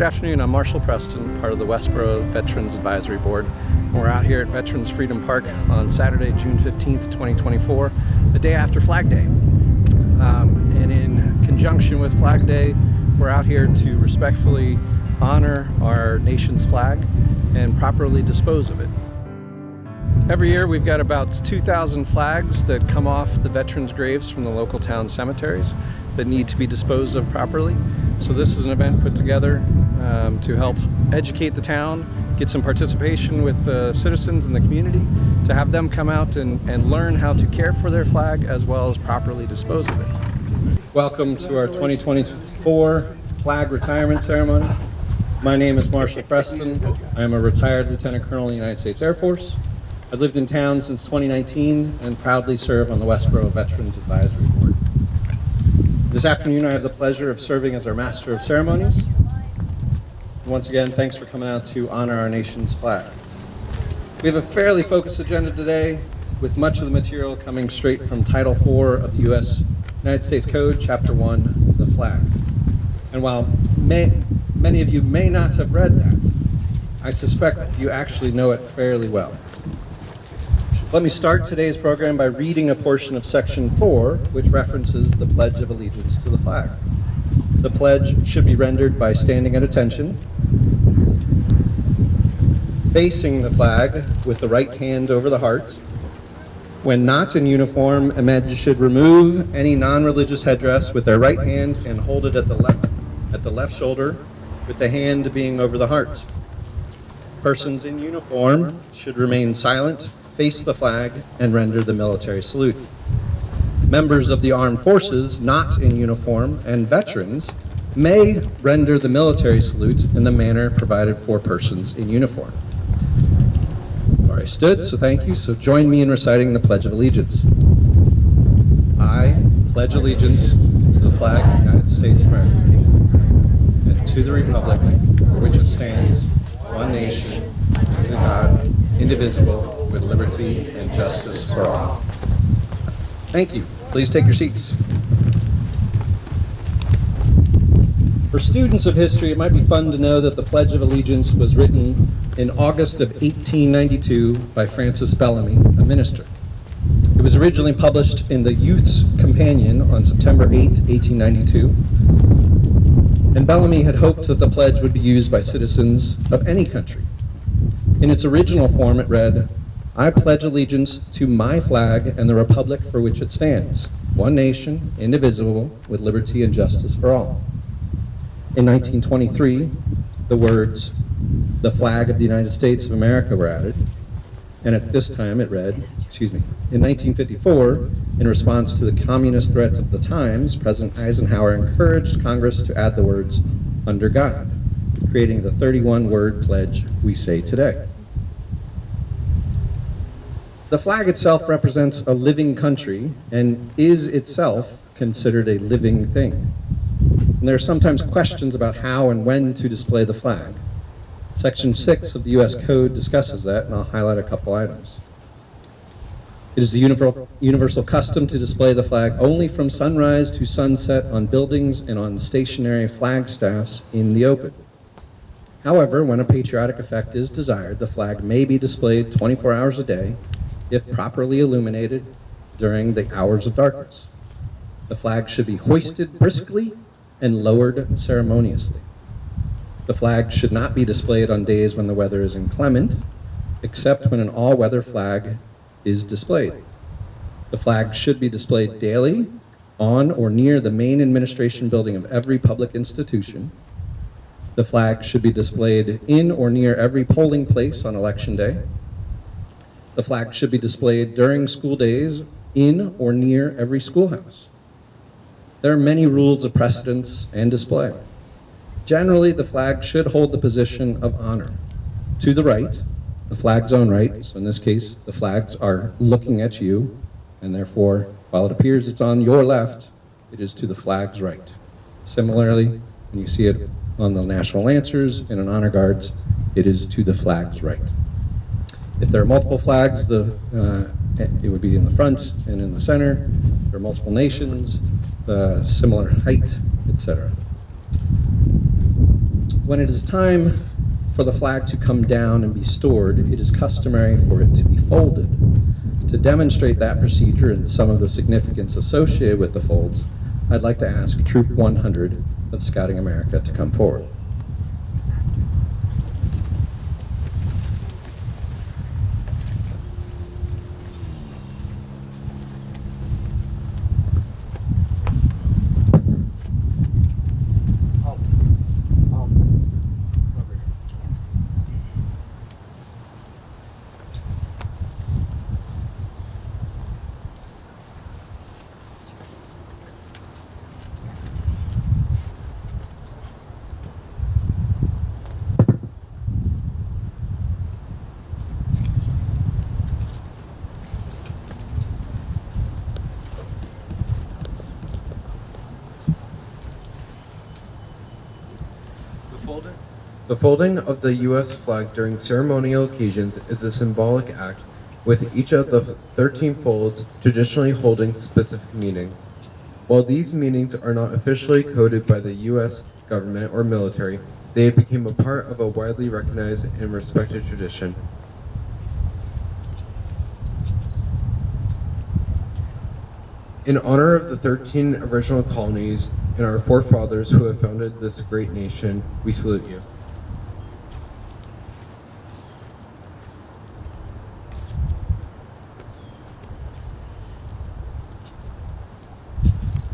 Good afternoon, I'm Marshall Preston, part of the Westboro Veterans Advisory Board. We're out here at Veterans Freedom Park on Saturday, June 15th, 2024, the day after Flag Day. And in conjunction with Flag Day, we're out here to respectfully honor our nation's flag and properly dispose of it. Every year we've got about 2,000 flags that come off the veterans' graves from the local town cemeteries that need to be disposed of properly. So this is an event put together to help educate the town, get some participation with the citizens in the community, to have them come out and learn how to care for their flag as well as properly dispose of it. Welcome to our 2024 flag retirement ceremony. My name is Marshall Preston. I am a retired Lieutenant Colonel in the United States Air Force. I've lived in town since 2019 and proudly serve on the Westboro Veterans Advisory Board. This afternoon I have the pleasure of serving as our Master of Ceremonies. Once again, thanks for coming out to honor our nation's flag. We have a fairly focused agenda today, with much of the material coming straight from Title IV of the United States Code, Chapter 1, the flag. And while many of you may not have read that, I suspect that you actually know it fairly well. Let me start today's program by reading a portion of Section 4, which references the Pledge of Allegiance to the flag. The pledge should be rendered by standing at attention, facing the flag with the right hand over the heart. When not in uniform, a med should remove any non-religious headdress with their right hand and hold it at the left shoulder, with the hand being over the heart. Persons in uniform should remain silent, face the flag, and render the military salute. Members of the armed forces not in uniform and veterans may render the military salute in the manner provided for persons in uniform. I stood, so thank you. So join me in reciting the Pledge of Allegiance. I pledge allegiance to the flag of the United States of America and to the republic for which it stands, one nation, under God, indivisible, with liberty and justice for all. Thank you. Please take your seats. For students of history, it might be fun to know that the Pledge of Allegiance was written in August of 1892 by Francis Bellamy, a minister. It was originally published in the Youth's Companion on September 8, 1892, and Bellamy had hoped that the pledge would be used by citizens of any country. In its original form, it read, "I pledge allegiance to my flag and the republic for which it stands, one nation, indivisible, with liberty and justice for all." In 1923, the words, "the flag of the United States of America" were added, and at this time it read, in 1954, in response to the communist threat of the times, President Eisenhower encouraged Congress to add the words, "under God," creating the 31-word pledge we say today. The flag itself represents a living country and is itself considered a living thing. And there are sometimes questions about how and when to display the flag. Section 6 of the U.S. Code discusses that, and I'll highlight a couple items. It is the universal custom to display the flag only from sunrise to sunset on buildings and on stationary flag staffs in the open. However, when a patriotic effect is desired, the flag may be displayed 24 hours a day if properly illuminated during the hours of darkness. The flag should be hoisted briskly and lowered ceremoniously. The flag should not be displayed on days when the weather is inclement, except when an all-weather flag is displayed. The flag should be displayed daily on or near the main administration building of every public institution. The flag should be displayed in or near every polling place on Election Day. The flag should be displayed during school days in or near every schoolhouse. There are many rules of precedence and display. Generally, the flag should hold the position of honor. To the right, the flag's own right, so in this case, the flags are looking at you, and therefore, while it appears it's on your left, it is to the flag's right. Similarly, when you see it on the National Lancers and in Honor Guards, it is to the flag's right. If there are multiple flags, it would be in the front and in the center. There are multiple nations, similar height, etc. When it is time for the flag to come down and be stored, it is customary for it to be folded. To demonstrate that procedure and some of the significance associated with the folds, I'd like to ask Troop 100 of Scouting America to come forward. The folding of the U.S. flag during ceremonial occasions is a symbolic act, with each of the 13 folds traditionally holding specific meanings. While these meanings are not officially coded by the U.S. government or military, they became a part of a widely recognized and respected tradition. In honor of the 13 original colonies and our forefathers who have founded this great nation, we salute you.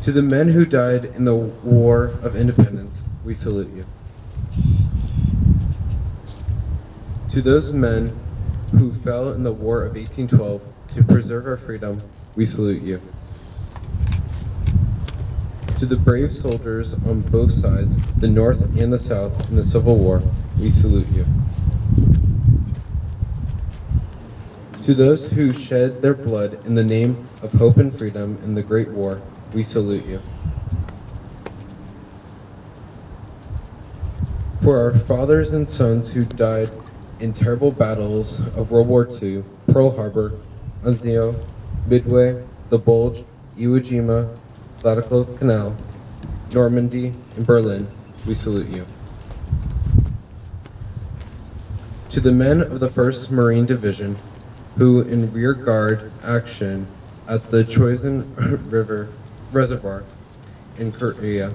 To the men who died in the War of Independence, we salute you. To those men who fell in the War of 1812 to preserve our freedom, we salute you. To the brave soldiers on both sides, the North and the South, in the Civil War, we salute you. To those who shed their blood in the name of hope and freedom in the Great War, we salute you. For our fathers and sons who died in terrible battles of World War II, Pearl Harbor, Anzio, Midway, the Bulge, Iwo Jima, Guadalcanal, Normandy, and Berlin, we salute you. To the men of the 1st Marine Division who, in rear guard action at the Chosin River Reservoir in Korea,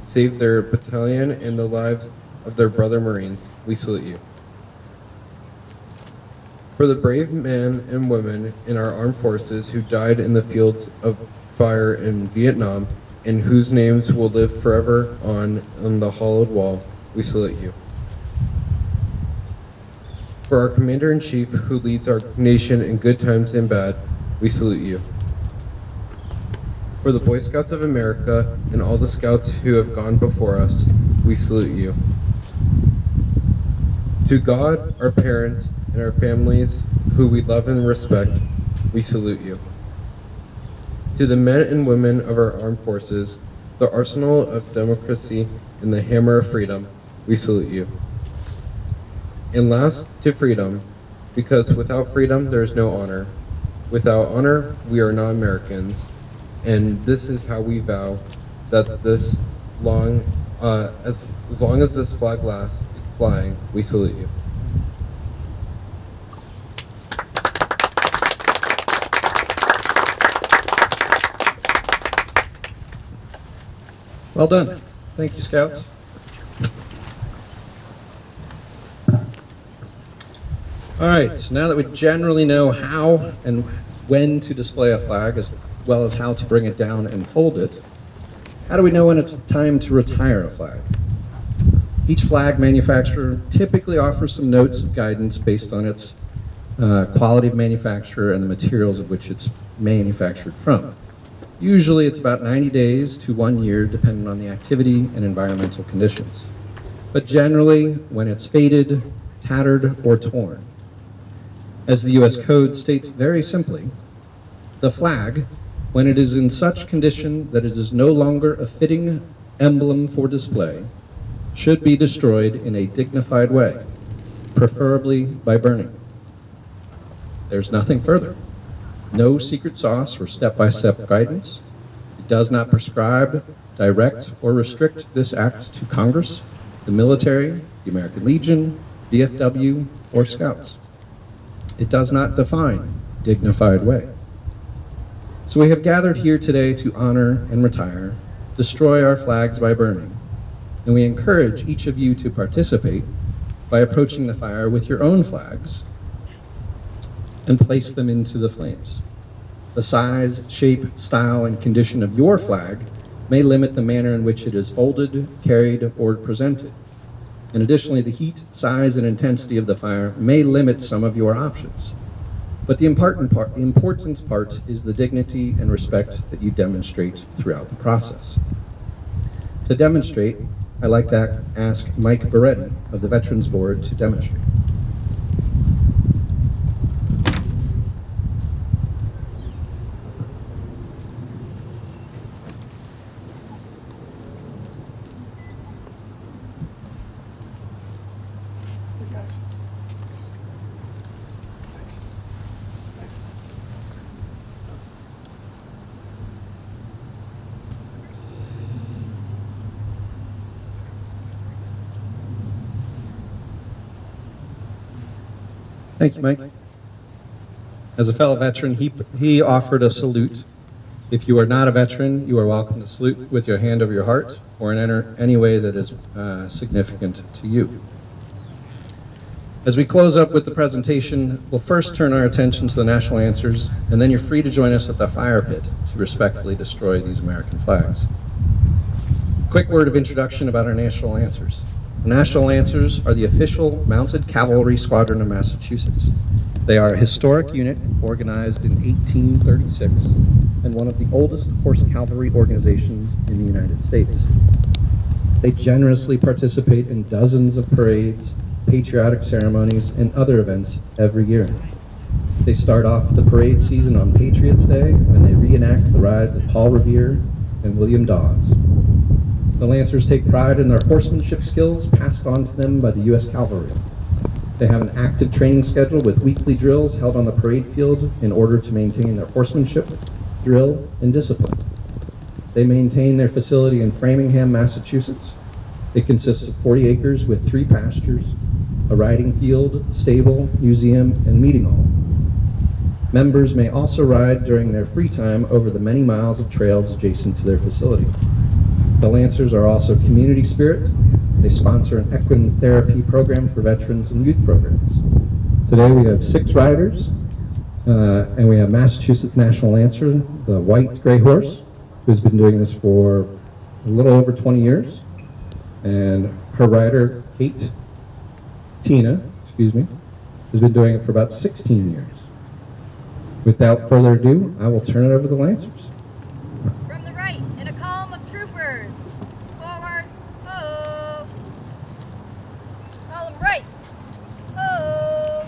saved their battalion and the lives of their brother Marines, we salute you. For the brave men and women in our armed forces who died in the fields of fire in Vietnam and whose names will live forever on the hollowed wall, we salute you. For our Commander-in-Chief who leads our nation in good times and bad, we salute you. For the Boy Scouts of America and all the Scouts who have gone before us, we salute you. To God, our parents, and our families who we love and respect, we salute you. To the men and women of our armed forces, the arsenal of democracy and the hammer of freedom, we salute you. And last, to freedom, because without freedom there is no honor. Without honor, we are not Americans. And this is how we vow that as long as this flag lasts flying, we salute you. Well done. Thank you, Scouts. All right, so now that we generally know how and when to display a flag, as well as how to bring it down and fold it, how do we know when it's time to retire a flag? Each flag manufacturer typically offers some notes of guidance based on its quality of manufacture and the materials of which it's manufactured from. Usually it's about 90 days to 1 year, depending on the activity and environmental conditions. But generally, when it's faded, tattered, or torn. As the U.S. Code states very simply, the flag, when it is in such condition that it is no longer a fitting emblem for display, should be destroyed in a dignified way, preferably by burning. There's nothing further. No secret sauce or step-by-step guidance. It does not prescribe, direct, or restrict this act to Congress, the military, the American Legion, VFW, or Scouts. It does not define dignified way. So we have gathered here today to honor and retire, destroy our flags by burning, and we encourage each of you to participate by approaching the fire with your own flags and place them into the flames. The size, shape, style, and condition of your flag may limit the manner in which it is folded, carried, or presented. And additionally, the heat, size, and intensity of the fire may limit some of your options. But the important part is the dignity and respect that you demonstrate throughout the process. To demonstrate, I'd like to ask Mike Beretten of the Veterans Board to demonstrate. Thank you, Mike. As a fellow veteran, he offered a salute. If you are not a veteran, you are welcome to salute with your hand over your heart or in any way that is significant to you. As we close up with the presentation, we'll first turn our attention to the national answers, and then you're free to join us at the fire pit to respectfully destroy these American flags. Quick word of introduction about our national answers. The National Lancers are the official mounted cavalry squadron of Massachusetts. They are a historic unit organized in 1836 and one of the oldest horse cavalry organizations in the United States. They generously participate in dozens of parades, patriotic ceremonies, and other events every year. They start off the parade season on Patriots' Day when they reenact the rides of Paul Revere and William Dawes. The Lancers take pride in their horsemanship skills passed on to them by the U.S. Cavalry. They have an active training schedule with weekly drills held on the parade field in order to maintain their horsemanship, drill, and discipline. They maintain their facility in Framingham, Massachusetts. It consists of 40 acres with 3 pastures, a riding field, stable, museum, and meeting hall. Members may also ride during their free time over the many miles of trails adjacent to their facility. The Lancers are also community spirit. They sponsor an equine therapy program for veterans and youth programs. Today we have 6 riders, and we have Massachusetts National Lancer, the white gray horse, who's been doing this for a little over 20 years. And her rider, Tina, has been doing it for about 16 years. Without further ado, I will turn it over to the Lancers. From the right, in a column of troopers. Forward, ho! Column right, ho!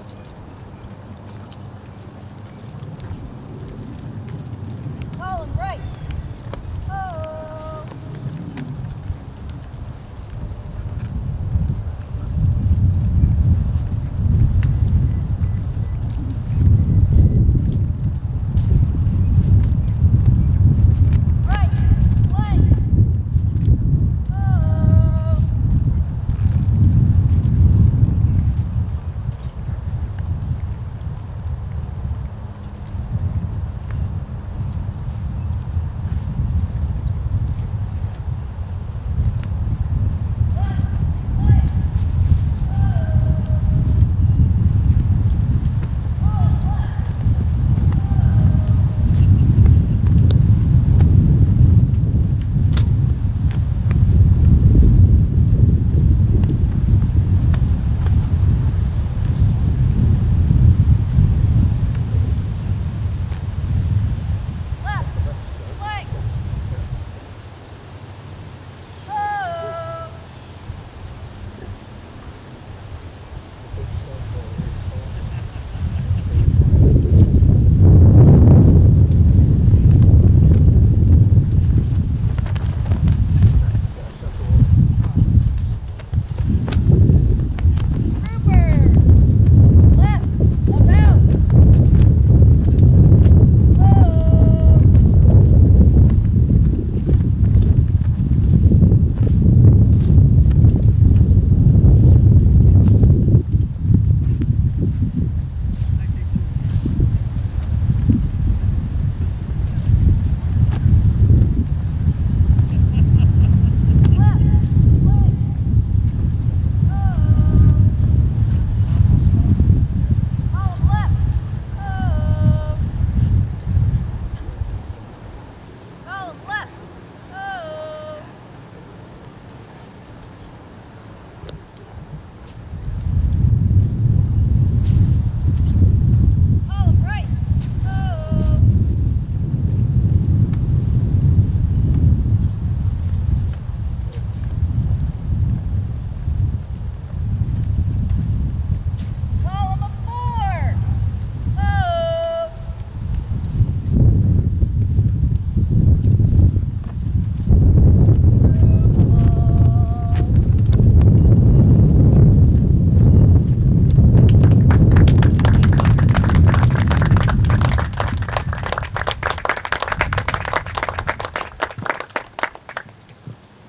Column right, ho!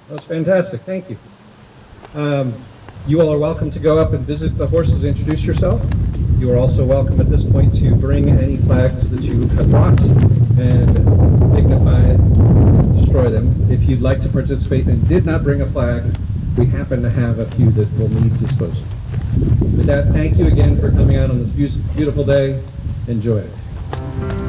That was fantastic. Thank you. You all are welcome to go up and visit the horses, introduce yourself. You are also welcome at this point to bring any flags that you have brought and dignify, destroy them. If you'd like to participate and did not bring a flag, we happen to have a few that will need disposal. With that, thank you again for coming out on this beautiful day. Enjoy it.